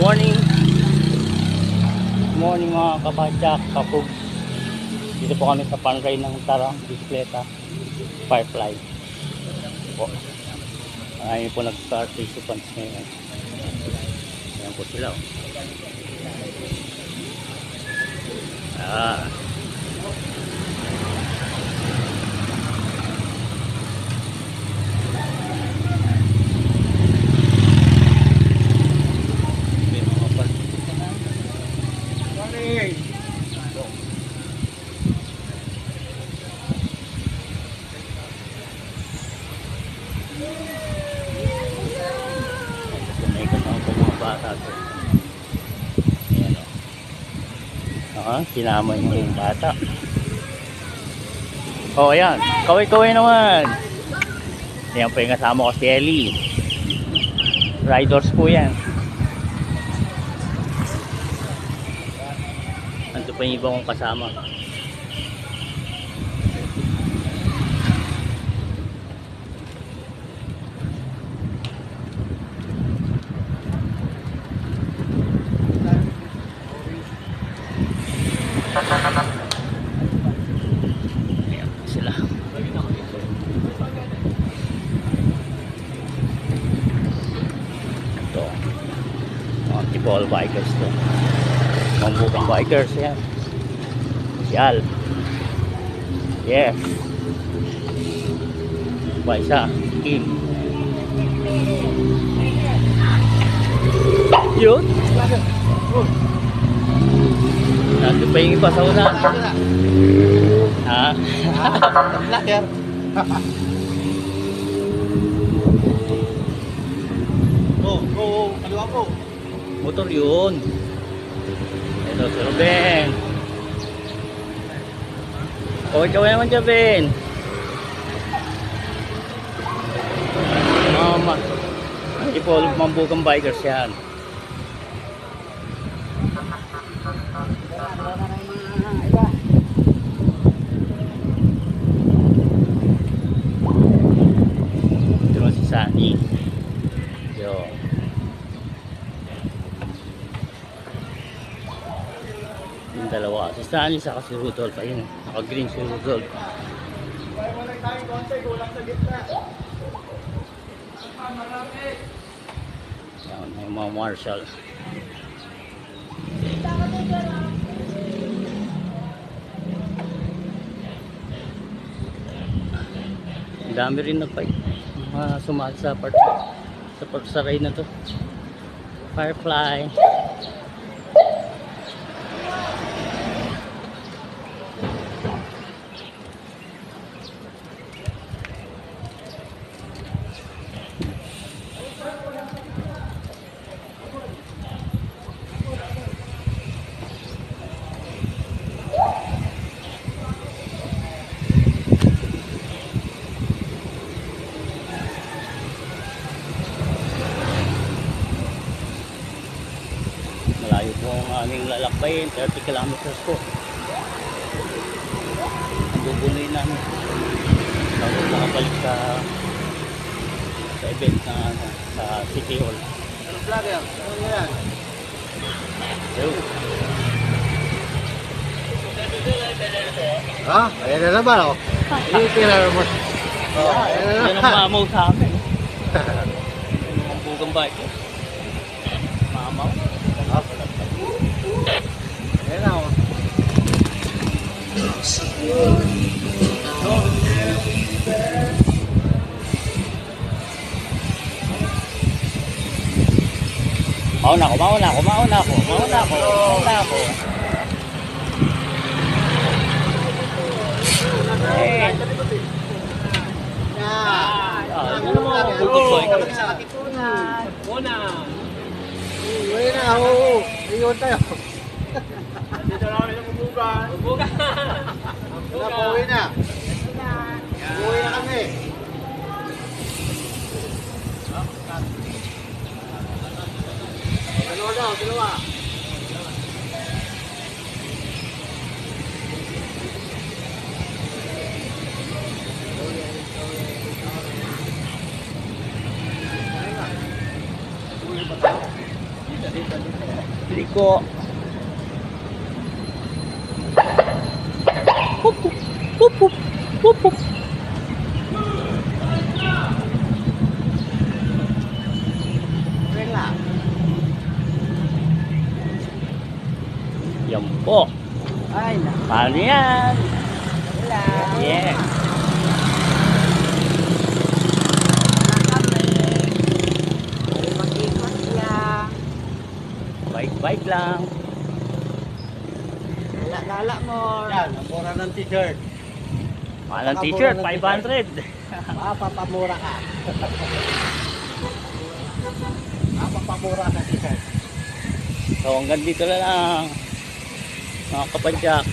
morning. Good morning mga kabadyak, kapug. Dito po kami sa panray ng Tarang Bisikleta Firefly po. Ngayon po nag-start participants ngayon. Ayan po sila. Sinama mo yung bata. Oh, ayan. Kaway-kaway naman. Ayan po yung kasama ko si Ellie. Riders po yan. Ando pa yung iba kong kasama. Ayan sila. Ito mga tipo bikers to. Mambukang bikers yan. Yal. Yes. Baisa. Kim. Yun. Nandun pa yung iba sa una. Ha? Lager. Kaliwa po. Motor yun. Ito si Ruben. Kaway-kaway naman dyan, Ben. Mama. Hindi po mambukang bikers yan. Ito si Sunny. Yo. Yung dalawa. Si Sunny saka si Rudolph. Ayun. Naka-green si Rudolph. Yan. Yung mga marshal. Ang dami rin nagpay. Mga sumali sa part sa ride na to. Firefly. Malayo po ang aming lalakbayin, 30 kilometers po. Ang bubunoy namin bago nakabalik sa event na sa City Hall. Ano vlogger? Ano yan? Ha? Ayan na naman ako. Hindi kailangan mo. Yan ang mamaw sa amin. Ang bugang bike. Mamaw. Ayan na ako. Mauna ako. Eh. Ano mo? Good boy. Una. Uwi na ako. Iyon tayo. Dito na kami ng bubugan. Wala pa uwi na. Uwi na kami. Dalawa. Liko. Hup, hup, hup, hup, hup, hup. Wala. Yan po. Ay, na. Paano yan? Wala. Yeah. Mag-ikot lang. Bike lang. Lala mo. Yan, ang mura ng t-shirt. Mahal ng t-shirt, 500. Mapapamura ka. Mapapamura ka t-shirt. So hanggang dito na lang mga kapadyak.